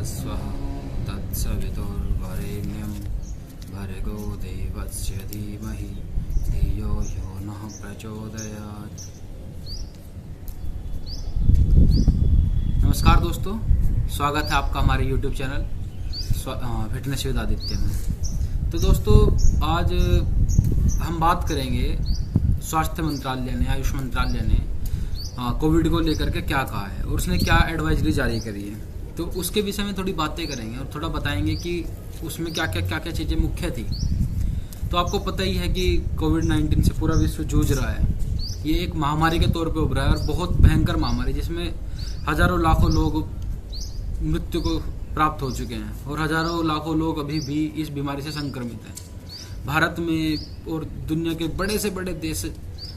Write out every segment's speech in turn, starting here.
स्वः तत्सवितुर्वरेण्यं भर्गो देवस्य धीमहि धियो यो नः प्रचोदयात्। नमस्कार दोस्तों, स्वागत है आपका हमारे YouTube channel fitness with Aditya में। तो दोस्तों, आज हम बात करेंगे स्वास्थ्य मंत्रालय ने, आयुष मंत्रालय ने कोविड को लेकर के क्या कहा है और उसने क्या एडवाइजरी जारी करी है। तो उसके विषय में थोड़ी बातें करेंगे और थोड़ा बताएंगे कि उसमें क्या क्या चीज़ें मुख्य थी। तो आपको पता ही है कि कोविड-19 से पूरा विश्व जूझ रहा है। ये एक महामारी के तौर पे उभरा है और बहुत भयंकर महामारी, जिसमें हजारों लाखों लोग मृत्यु को प्राप्त हो चुके हैं और हजारों लाखों लोग अभी भी इस बीमारी से संक्रमित हैं। भारत में और दुनिया के बड़े से बड़े देश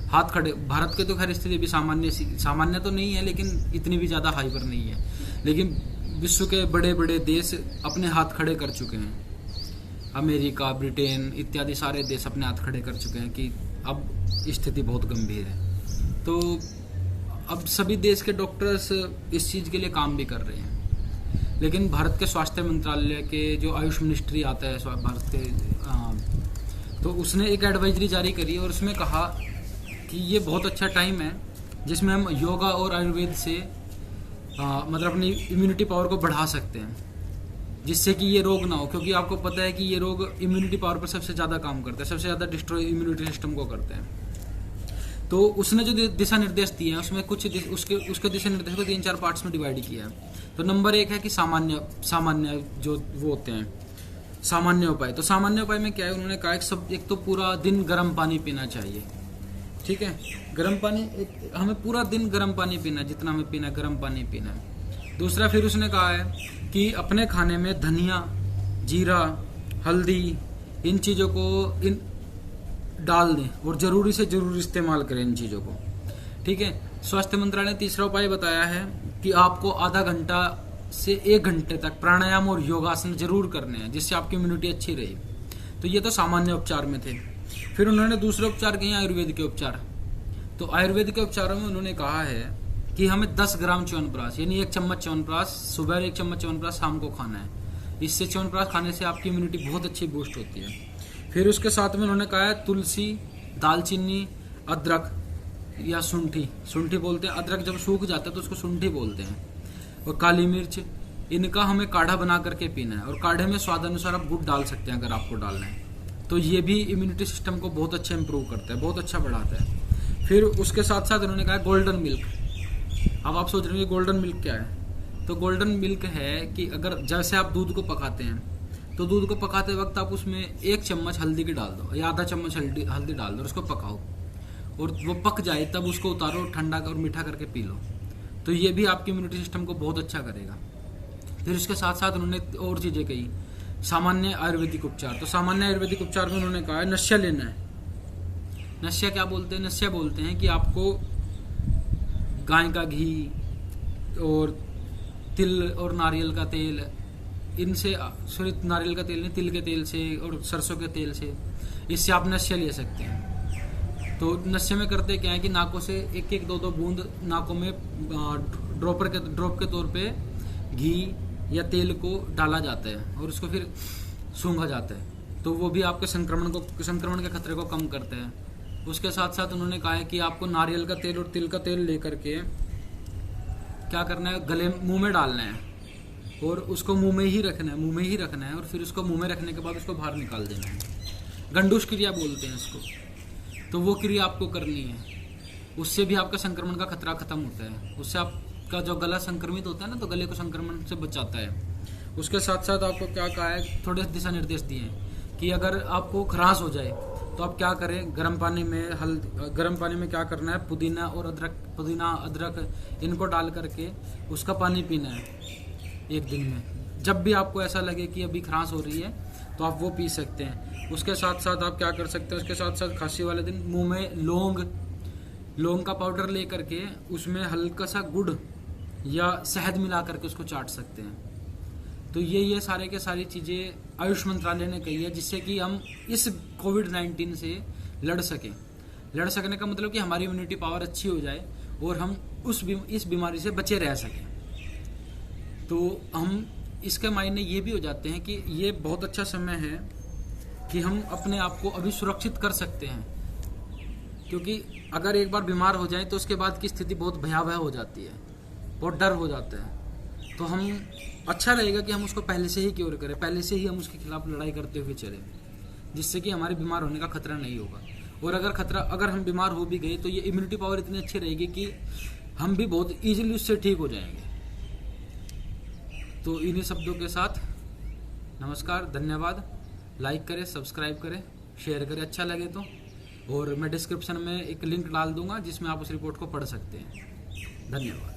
हाथ खड़े, भारत के तो खैर स्थिति भी सामान्य तो नहीं है, लेकिन इतनी भी ज़्यादा हाई पर नहीं है, लेकिन विश्व के बड़े बड़े देश अपने हाथ खड़े कर चुके हैं। अमेरिका, ब्रिटेन इत्यादि सारे देश अपने हाथ खड़े कर चुके हैं कि अब स्थिति बहुत गंभीर है। तो अब सभी देश के डॉक्टर्स इस चीज़ के लिए काम भी कर रहे हैं, लेकिन भारत के स्वास्थ्य मंत्रालय के जो आयुष मिनिस्ट्री आता है भारत के, तो उसने एक एडवाइजरी जारी करी और उसमें कहा कि ये बहुत अच्छा टाइम है जिसमें हम योगा और आयुर्वेद से मतलब अपनी इम्यूनिटी पावर को बढ़ा सकते हैं, जिससे कि ये रोग ना हो। क्योंकि आपको पता है कि ये रोग इम्यूनिटी पावर पर सबसे ज़्यादा काम करता है, सबसे ज़्यादा डिस्ट्रॉय इम्यूनिटी सिस्टम को करते हैं। तो उसने जो दिशा निर्देश दिए हैं उसमें कुछ उसके दिशा निर्देश को 3-4 पार्ट्स में डिवाइड किया है। तो नंबर 1 है कि सामान्य जो वो होते हैं सामान्य उपाय। तो सामान्य उपाय में क्या है, उन्होंने कहा एक तो पूरा दिन गर्म पानी पीना चाहिए। ठीक है, गर्म पानी, हमें पूरा दिन गर्म पानी पीना है, जितना हमें पीना है गर्म पानी पीना है। दूसरा, फिर उसने कहा है कि अपने खाने में धनिया, जीरा, हल्दी, इन चीज़ों को डाल दें और ज़रूरी से ज़रूर इस्तेमाल करें इन चीज़ों को। ठीक है। स्वास्थ्य मंत्रालय ने तीसरा उपाय बताया है कि आपको आधा घंटा से 1 घंटे तक प्राणायाम और योगासन जरूर करने हैं, जिससे आपकी इम्यूनिटी अच्छी रहे। तो ये तो सामान्य उपचार में थे। फिर उन्होंने दूसरे उपचार किए आयुर्वेद के उपचार। तो आयुर्वेद के उपचारों में उन्होंने कहा है कि हमें 10 ग्राम च्यवनप्राश, यानी 1 चम्मच च्यवनप्राश सुबह, 1 चम्मच च्यवनप्राश शाम को खाना है। इससे च्यवनप्राश खाने से आपकी इम्यूनिटी बहुत अच्छी बूस्ट होती है। फिर उसके साथ में उन्होंने कहा है तुलसी, दालचीनी, अदरक या शुंठी बोलते हैं। अदरक जब सूख जाता है तो उसको शुंठी बोलते हैं। और काली मिर्च, इनका हमें काढ़ा बना करके पीना है और काढ़े में स्वाद अनुसार आप गुड़ डाल सकते हैं अगर आपको डालना है। तो ये भी इम्यूनिटी सिस्टम को बहुत अच्छा इंप्रूव करता है, बहुत अच्छा बढ़ाता है। फिर उसके साथ साथ उन्होंने कहा गोल्डन मिल्क। अब आप सोच रहे हैं गोल्डन मिल्क क्या है। तो गोल्डन मिल्क है कि अगर जैसे आप दूध को पकाते हैं, तो दूध को पकाते वक्त आप उसमें 1 चम्मच हल्दी की डाल दो या आधा चम्मच हल्दी डाल दो और उसको पकाओ, और वो पक जाए तब उसको उतारो, ठंडा और मीठा करके पी लो। तो ये भी आपकी इम्यूनिटी सिस्टम को बहुत अच्छा करेगा। फिर उसके साथ साथ उन्होंने और चीज़ें कही, सामान्य आयुर्वेदिक उपचार। तो सामान्य आयुर्वेदिक उपचार में उन्होंने कहा है नशा लेना है। नशा क्या बोलते हैं? नशा बोलते हैं कि आपको गाय का घी और तिल और नारियल का तेल, इनसे, सॉरी नारियल का तेल नहीं, तिल के तेल से और सरसों के तेल से, इससे आप नशा ले सकते हैं। तो नशे में करते क्या है कि नाकों से 1-2 बूंद नाकों में ड्रॉप के तौर पे घी या तेल को डाला जाता है और उसको फिर सूंघा जाता है। तो वो भी आपके संक्रमण के खतरे को कम करते हैं। उसके साथ साथ उन्होंने कहा है कि आपको नारियल का तेल और तिल का तेल लेकर के क्या करना है, मुंह में डालना है और उसको मुंह में ही रखना है और फिर उसको मुंह में रखने के बाद उसको बाहर निकाल देना है। गंडूश क्रिया बोलते हैं इसको। तो वो क्रिया आपको करनी है, उससे भी आपका संक्रमण का खतरा खत्म होता है। उससे आपका जो गला संक्रमित होता है ना, तो गले को संक्रमण से बचाता है। उसके साथ साथ आपको क्या कहा है, थोड़े दिशा निर्देश दिए हैं कि अगर आपको खराश हो जाए तो आप क्या करें, गर्म पानी में क्या करना है, पुदीना अदरक इनको डाल करके उसका पानी पीना है 1 दिन में। जब भी आपको ऐसा लगे कि अभी खराश हो रही है तो आप वो पी सकते हैं। उसके साथ साथ आप क्या कर सकते हैं, उसके साथ साथ खांसी वाले दिन मुंह में लौंग का पाउडर ले करके उसमें हल्का सा गुड़ या शहद मिला करके उसको चाट सकते हैं। तो ये सारे के सारी चीज़ें आयुष मंत्रालय ने कही है, जिससे कि हम इस कोविड-19 से लड़ सकने का मतलब कि हमारी इम्यूनिटी पावर अच्छी हो जाए और हम इस बीमारी से बचे रह सकें। तो हम इसके मायने ये भी हो जाते हैं कि ये बहुत अच्छा समय है कि हम अपने आप को अभी सुरक्षित कर सकते हैं, क्योंकि अगर एक बार बीमार हो जाए तो उसके बाद की स्थिति बहुत भयावह हो जाती है, बहुत डर हो जाता है। तो हम अच्छा रहेगा कि हम उसको पहले से ही क्योर करें, पहले से ही हम उसके खिलाफ लड़ाई करते हुए चलें, जिससे कि हमारे बीमार होने का खतरा नहीं होगा। और अगर हम बीमार हो भी गए तो ये इम्यूनिटी पावर इतनी अच्छी रहेगी कि हम भी बहुत ईजिली उससे ठीक हो जाएंगे। तो इन्हीं शब्दों के साथ नमस्कार, धन्यवाद। लाइक करें, सब्सक्राइब करें, शेयर करें अच्छा लगे तो। और मैं डिस्क्रिप्शन में एक लिंक डाल दूंगा जिसमें आप उस रिपोर्ट को पढ़ सकते हैं। धन्यवाद।